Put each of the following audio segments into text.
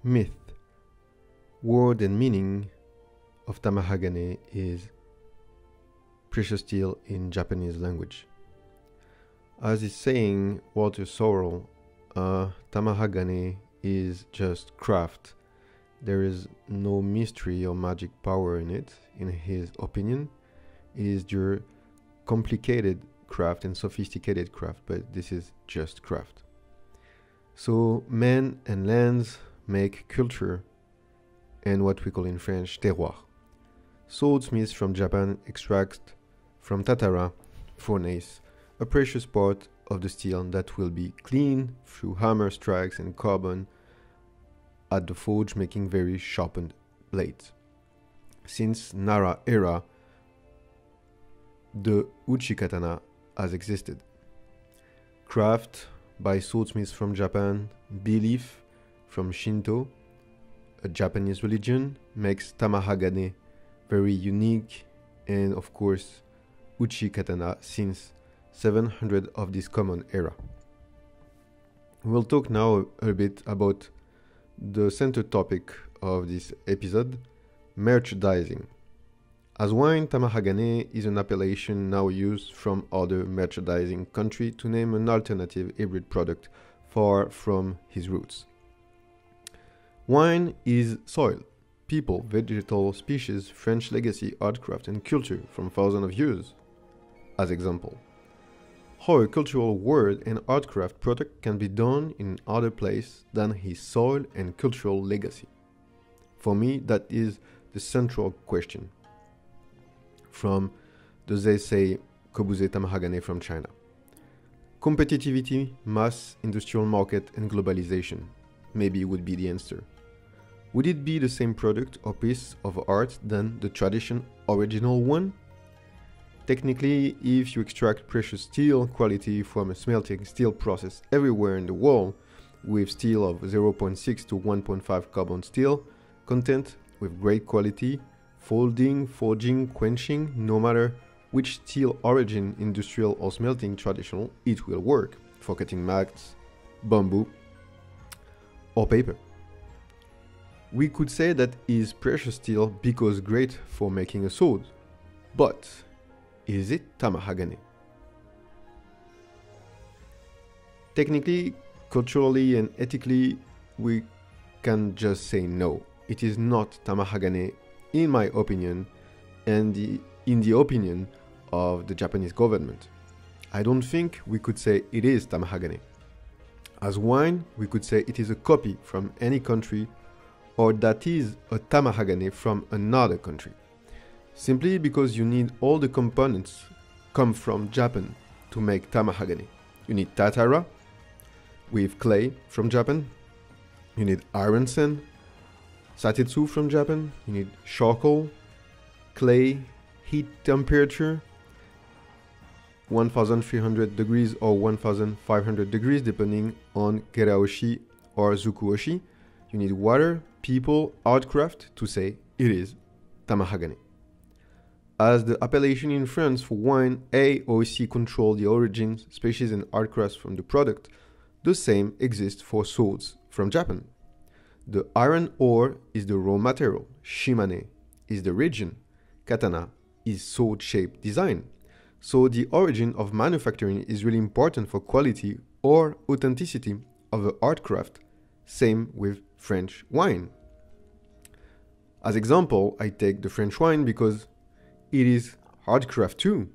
Myth. Word and meaning of tamahagane is precious steel in Japanese language. As is saying Walter Sorrell, tamahagane is just craft. There is no mystery or magic power in it, in his opinion. It is your complicated craft and sophisticated craft, but this is just craft. So men and lands make culture and what we call in French terroir. Swordsmiths from Japan extract from tatara, furnace, a precious part of the steel that will be cleaned through hammer strikes and carbon at the forge, making very sharpened blades. Since Nara era, the uchi katana has existed. Craft by swordsmiths from Japan, belief from Shinto, a Japanese religion, makes tamahagane very unique, and of course uchi katana since 700 of this common era. We'll talk now a bit about the center topic of this episode, merchandising. As wine, tamahagane is an appellation now used from other merchandising countries to name an alternative hybrid product far from his roots. Wine is soil, people, vegetal species, French legacy, artcraft, and culture from thousands of years, as example. How a cultural word and artcraft product can be done in other place than his soil and cultural legacy? For me, that is the central question from the Zeisei Kobuze tamahagane from China. Competitivity, mass, industrial market, and globalization maybe would be the answer. Would it be the same product or piece of art than the tradition original one? Technically, if you extract precious steel quality from a smelting steel process everywhere in the world, with steel of 0.6 to 1.5 carbon steel content with great quality, folding, forging, quenching, no matter which steel origin, industrial or smelting traditional, it will work for cutting mats, bamboo, or paper. We could say that is precious steel because great for making a sword, but is it tamahagane? Technically, culturally, and ethically, we can just say no. It is not tamahagane, in my opinion, and in the opinion of the Japanese government. I don't think we could say it is tamahagane. As wine, we could say it is a copy from any country, or that is a tamahagane from another country. Simply because you need all the components come from Japan to make tamahagane. You need tatara with clay from Japan. You need iron sand, satetsu from Japan. You need charcoal, clay, heat temperature, 1300 degrees or 1500 degrees depending on keraoshi or zukuoshi. You need water, people, artcraft to say it is tamahagane. As the appellation in France for wine, AERØHEAD control the origins, species and artcrafts from the product, the same exists for swords from Japan. The iron ore is the raw material, shimane is the region, katana is sword-shaped design. So the origin of manufacturing is really important for quality or authenticity of the artcraft. Same with French wine. As example, I take the French wine because it is hardcraft too,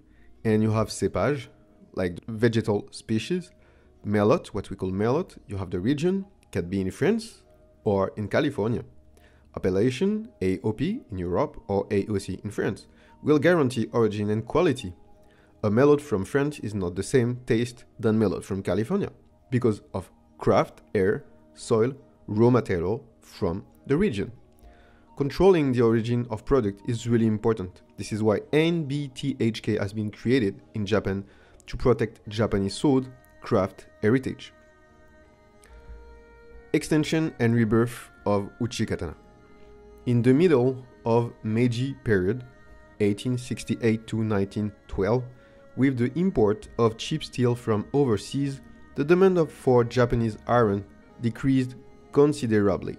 and you have cépage, like vegetal species, merlot, what we call merlot. You have the region, can be in France or in California. Appellation, AOP in Europe or AOC in France, will guarantee origin and quality. A merlot from France is not the same taste than merlot from California because of craft, air, soil, raw material from the region. Controlling the origin of product is really important. This is why NBTHK has been created in Japan to protect Japanese sword craft heritage. Extension and rebirth of uchi katana. In the middle of Meiji period, 1868 to 1912, with the import of cheap steel from overseas, the demand for Japanese iron decreased considerably.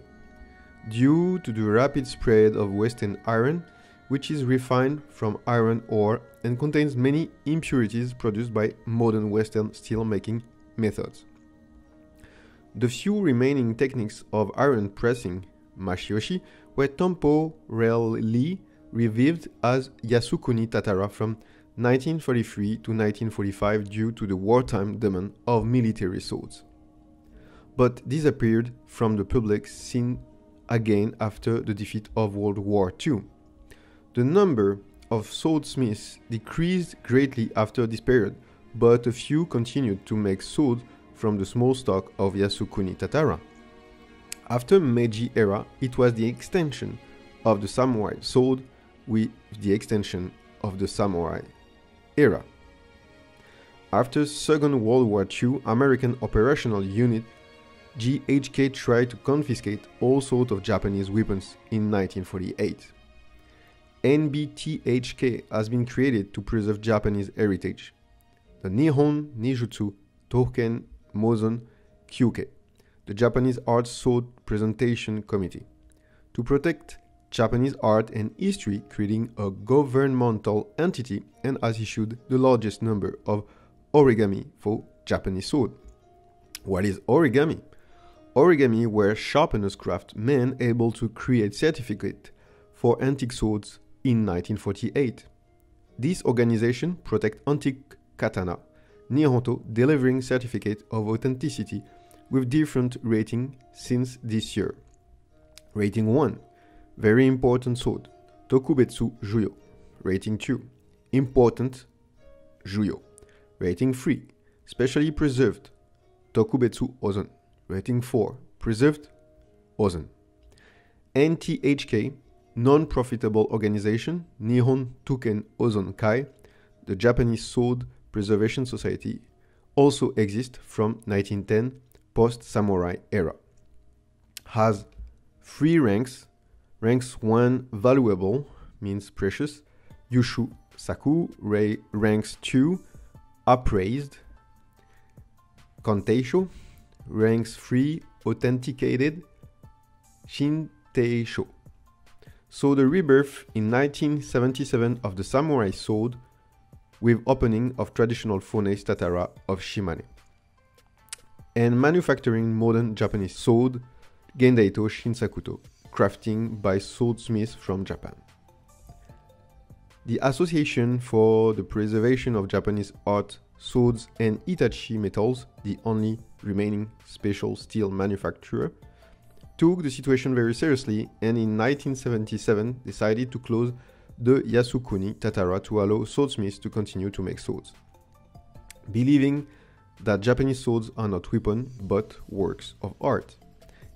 due to the rapid spread of Western iron, which is refined from iron ore and contains many impurities produced by modern Western steel-making methods. The few remaining techniques of iron pressing, mashioshi, were temporarily revived as Yasukuni Tatara from 1943 to 1945 due to the wartime demand of military swords, but disappeared from the public scene again after the defeat of World War II. The number of swordsmiths decreased greatly after this period, but a few continued to make swords from the small stock of Yasukuni Tatara. After Meiji era, it was the extension of the samurai sword with the extension of the samurai era. After Second World War II, American Operational Unit GHK tried to confiscate all sorts of Japanese weapons in 1948. NBTHK has been created to preserve Japanese heritage. The Nihon Ninjutsu Token Mozon Kyuke, the Japanese Art Sword Presentation Committee, to protect Japanese art and history, creating a governmental entity, and has issued the largest number of origami for Japanese sword. What is origami? Origami were sharpeners craftsmen able to create certificate for antique swords in 1948. This organization protects antique katana, Nihonto delivering certificate of authenticity with different rating since this year. Rating 1, very important sword, Tokubetsu Juyo. Rating 2, important Juyo. Rating 3, specially preserved, Tokubetsu Ozon. Rating 4, preserved Ozon. NTHK, non-profitable organization, Nihon Tuken Ozon Kai, the Japanese Sword Preservation Society, also exists from 1910, post-samurai era. Has 3 ranks. Ranks 1, valuable, means precious. Yushu Saku. Ranks 2, appraised. Kanteisho. Ranks 3, authenticated. Shinteisho. So the rebirth in 1977 of the samurai sword with opening of traditional Fonei Tatara of Shimane, and manufacturing modern Japanese sword Gendaito Shinsakuto, crafting by swordsmiths from Japan. The Association for the Preservation of Japanese Art, Swords and Hitachi Metals, the only remaining special steel manufacturer, took the situation very seriously and in 1977 decided to close the Yasukuni Tatara to allow swordsmiths to continue to make swords, believing that Japanese swords are not weapons but works of art.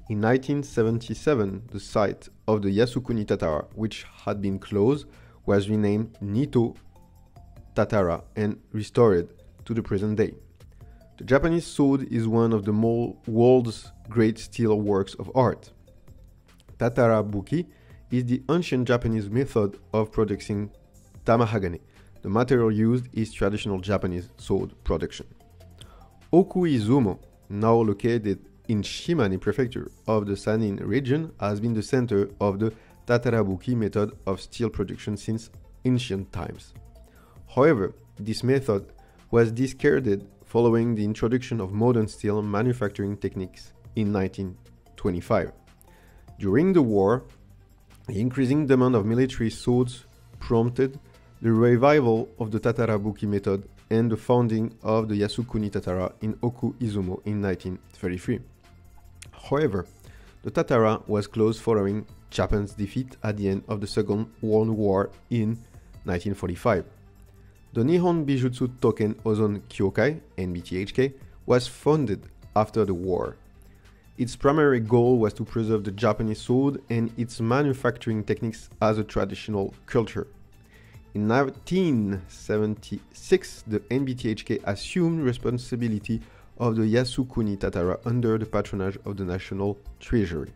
In 1977, the site of the Yasukuni Tatara, which had been closed, was renamed Nito Tatara and restored to the present day. The Japanese sword is one of the world's great steel works of art. Tatara Buki is the ancient Japanese method of producing tamahagane. The material used is traditional Japanese sword production. Okuizumo, now located in Shimane Prefecture of the Sanin region, has been the center of the Tatarabuki method of steel production since ancient times. However, this method was discarded following the introduction of modern steel manufacturing techniques in 1925. During the war, the increasing demand of military swords prompted the revival of the Tatarabuki method and the founding of the Yasukuni Tatara in Oku-Izumo in 1933. However, the Tatara was closed following Japan's defeat at the end of the Second World War in 1945. The Nihon Bijutsu Token Ozon Kyokai, NBTHK, was founded after the war. Its primary goal was to preserve the Japanese sword and its manufacturing techniques as a traditional culture. In 1976, the NBTHK assumed responsibility of the Yasukuni Tatara under the patronage of the National Treasury.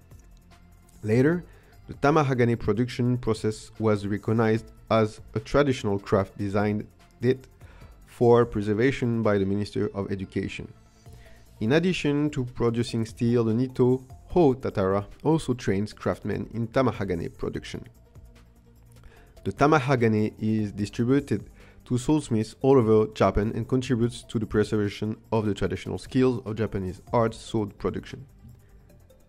Later, the tamahagane production process was recognized as a traditional craft designed for preservation by the Minister of Education. In addition to producing steel, the Nito Ho Tatara also trains craftsmen in tamahagane production. The tamahagane is distributed to soulsmiths all over Japan and contributes to the preservation of the traditional skills of Japanese art sword production.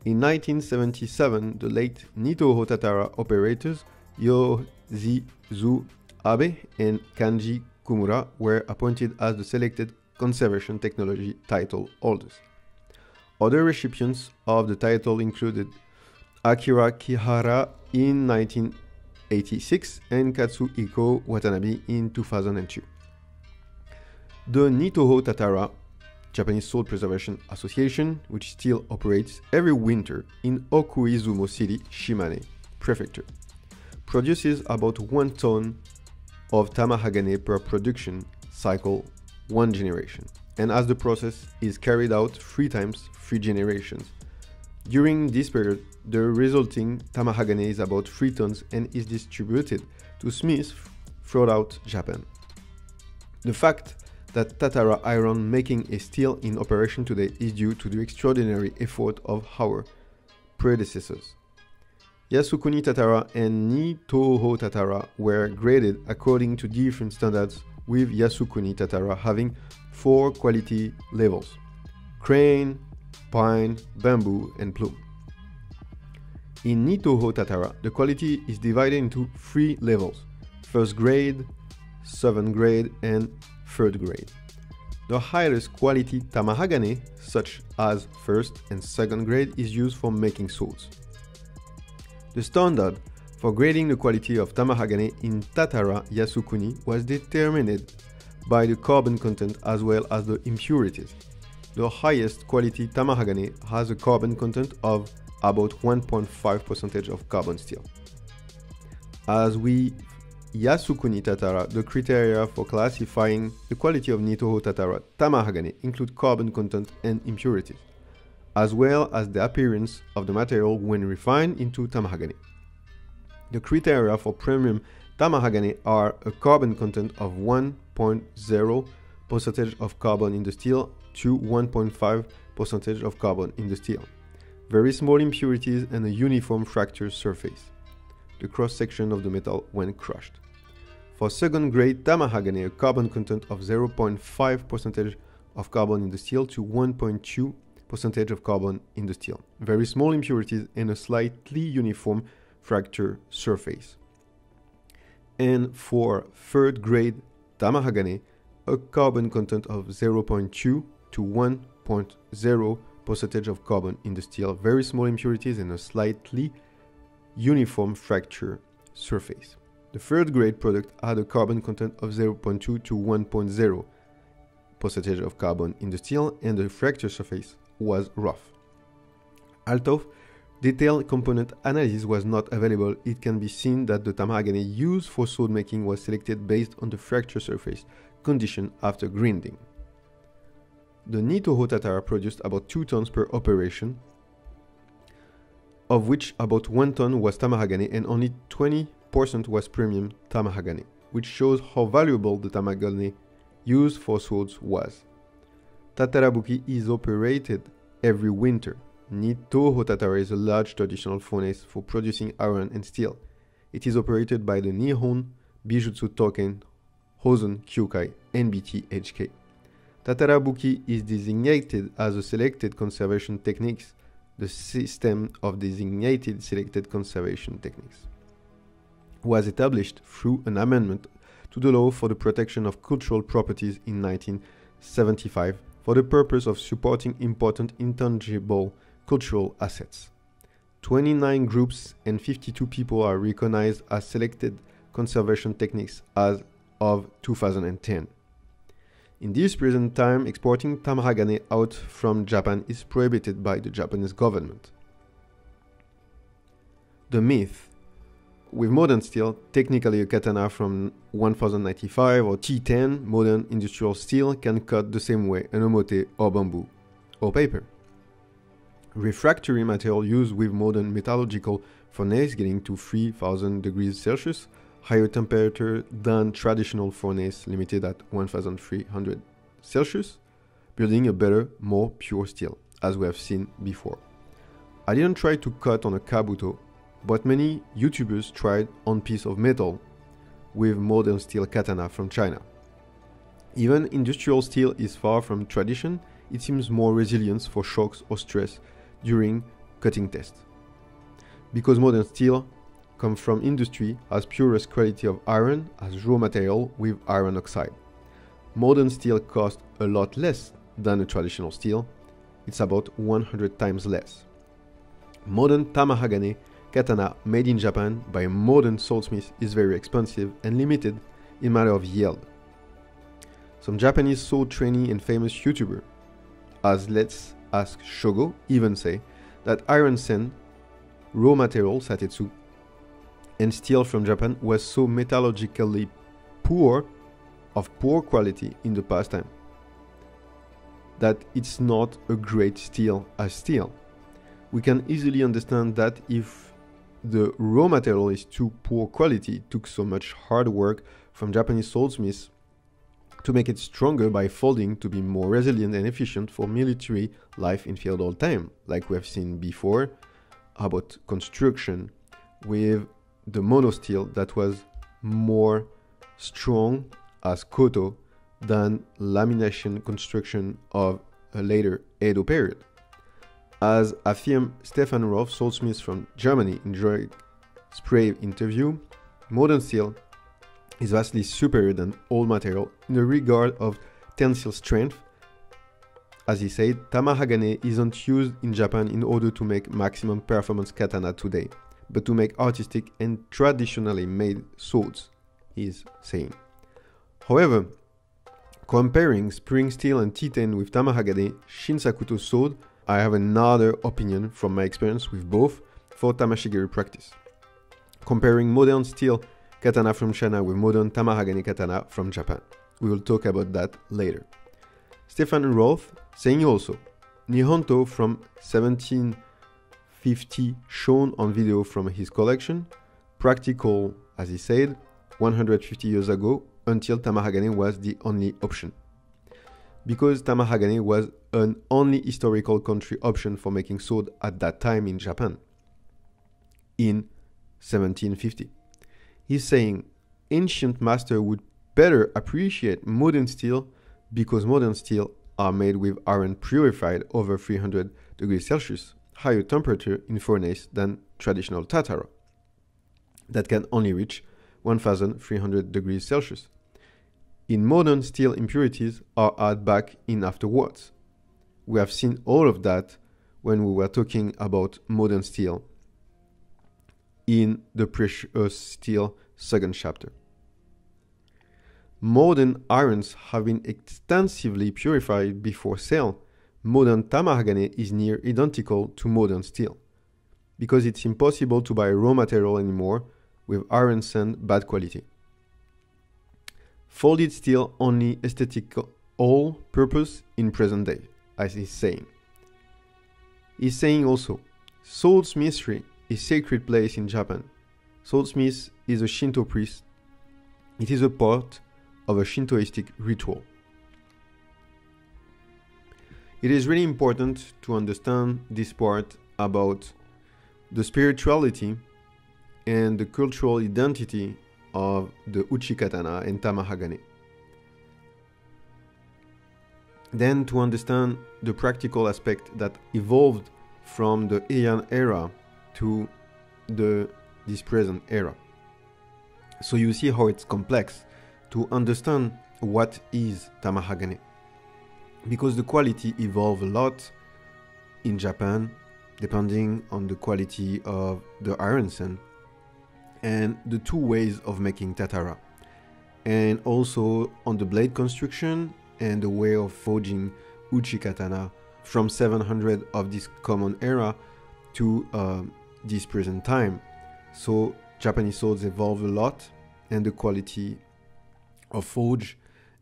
In 1977, the late Nitoho Tatara operators Yoshikazu Abe and Kanji Kumura were appointed as the selected conservation technology title holders. Other recipients of the title included Akira Kihara in 1986 and Katsuhiko Watanabe in 2002. The Nitoho Tatara Japanese Sword Preservation Association, which still operates every winter in Okuizumo City, Shimane Prefecture, produces about 1 ton of tamahagane per production cycle, 1 generation, and as the process is carried out 3 times 3 generations. During this period, the resulting tamahagane is about 3 tons and is distributed to smiths throughout Japan. The fact that Tatara iron making is still in operation today is due to the extraordinary effort of our predecessors. Yasukuni Tatara and Nitoho Tatara were graded according to different standards, with Yasukuni Tatara having 4 quality levels: crane, pine, bamboo, and plume. In Nitoho Tatara, the quality is divided into 3 levels: 1st grade, 7th grade, and 3rd grade. The highest quality tamahagane, such as 1st and 2nd grade, is used for making swords. The standard for grading the quality of tamahagane in Tatara Yasukuni was determined by the carbon content as well as the impurities. The highest quality tamahagane has a carbon content of about 1.5% of carbon steel. As with Yasukuni Tatara, the criteria for classifying the quality of Nitoho Tatara tamahagane include carbon content and impurities, as well as the appearance of the material when refined into tamahagane. The criteria for premium tamahagane are a carbon content of 1.0% of carbon in the steel to 1.5% of carbon in the steel, very small impurities, and a uniform fracture surface, the cross-section of the metal when crushed. For 2nd grade tamahagane, a carbon content of 0.5% of carbon in the steel to 1.2% of carbon in the steel, very small impurities, and a slightly uniform fracture surface. And for 3rd grade tamahagane, a carbon content of 0.2 to 1.0% of carbon in the steel, very small impurities, and a slightly uniform fracture surface. The 3rd grade product had a carbon content of 0.2 to 1.0% of carbon in the steel, and the fracture surface was rough. Although detailed component analysis was not available, it can be seen that the tamahagane used for sword making was selected based on the fracture surface condition after grinding. The Nitoho Tatara produced about 2 tons per operation, of which about 1 ton was tamahagane and only 20% was premium tamahagane, which shows how valuable the tamahagane used for swords was. Tatarabuki is operated every winter. Nitoho Tatara is a large traditional furnace for producing iron and steel. It is operated by the Nihon Bijutsu Token Hosen Kyukai NBT-HK. Tatarabuki is designated as a selected conservation techniques, the system of designated selected conservation techniques was established through an amendment to the law for the protection of cultural properties in 1975 for the purpose of supporting important intangible cultural assets. 29 groups and 52 people are recognized as selected conservation techniques as of 2010. In this present time, exporting tamahagane out from Japan is prohibited by the Japanese government. The myth: with modern steel, technically a katana from 1095 or T10 modern industrial steel can cut the same way an omote or bamboo or paper. Refractory material used with modern metallurgical furnace getting to 3000 degrees Celsius, higher temperature than traditional furnace limited at 1300 Celsius, building a better, more pure steel, as we have seen before. I didn't try to cut on a kabuto, but many YouTubers tried on piece of metal with modern steel katana from China. Even industrial steel is far from tradition, it seems more resilient for shocks or stress during cutting tests. Because modern steel comes from industry as purest quality of iron as raw material with iron oxide. Modern steel costs a lot less than a traditional steel, it's about 100 times less. Modern tamahagane katana made in Japan by a modern swordsmith is very expensive and limited in matter of yield. Some Japanese sword trainee and famous YouTuber, as Let's Ask Shogo, even say that iron sen, raw material satetsu, and steel from Japan was so metallurgically poor, of poor quality in the past time, that it's not a great steel as steel. We can easily understand that if the raw material is too poor quality, it took so much hard work from Japanese swordsmiths to make it stronger by folding to be more resilient and efficient for military life in field all time, like we have seen before about construction with the monosteel that was more strong as koto than lamination construction of a later Edo period. As affirmed Stefan Roth, swordsmith from Germany, in Droit Spray interview, modern steel is vastly superior than old material in the regard of tensile strength. As he said, tamahagane isn't used in Japan in order to make maximum performance katana today, but to make artistic and traditionally made swords, he's saying. However, comparing spring steel and T10 with tamahagane Shinsakuto sword, I have another opinion from my experience with both for tamashigiri practice. Comparing modern steel katana from China with modern tamahagane katana from Japan. We will talk about that later. Stefan Roth saying also, Nihonto from 1750 shown on video from his collection, practical as he said, 150 years ago until tamahagane was the only option. Because tamahagane was an only historical country option for making sword at that time in Japan, in 1750. He's saying ancient master would better appreciate modern steel because modern steel are made with iron purified over 300 degrees Celsius, higher temperature in furnace than traditional tatara, that can only reach 1300 degrees Celsius. In modern steel, impurities are added back in afterwards. We have seen all of that when we were talking about modern steel in the precious steel second chapter. Modern irons have been extensively purified before sale. Modern tamahagane is near identical to modern steel because it's impossible to buy raw material anymore with iron sand bad quality. Folded steel only aesthetic all purpose in present day, as he's saying. He's saying also, swordsmithry is sacred place in Japan. Swordsmith is a Shinto priest. It is a part of a Shintoistic ritual. It is really important to understand this part about the spirituality and the cultural identity of the uchi katana and tamahagane. Then to understand the practical aspect that evolved from the Heian era to this present era. So you see how it's complex to understand what is tamahagane, because the quality evolved a lot in Japan depending on the quality of the iron sand and the two ways of making tatara, and also on the blade construction and the way of forging uchi katana from 700 of this common era to this present time. So Japanese swords evolved a lot, and the quality of forge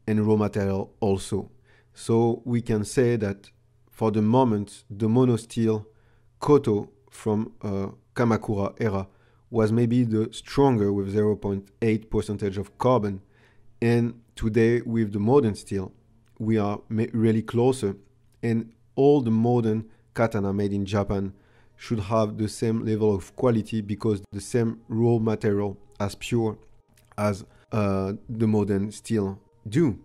and raw material also. So we can say that for the moment, the monosteel koto from Kamakura era was maybe the stronger with 0.8% of carbon, and today with the modern steel we are really closer, and all the modern katana made in Japan should have the same level of quality because the same raw material as pure as the modern steel do.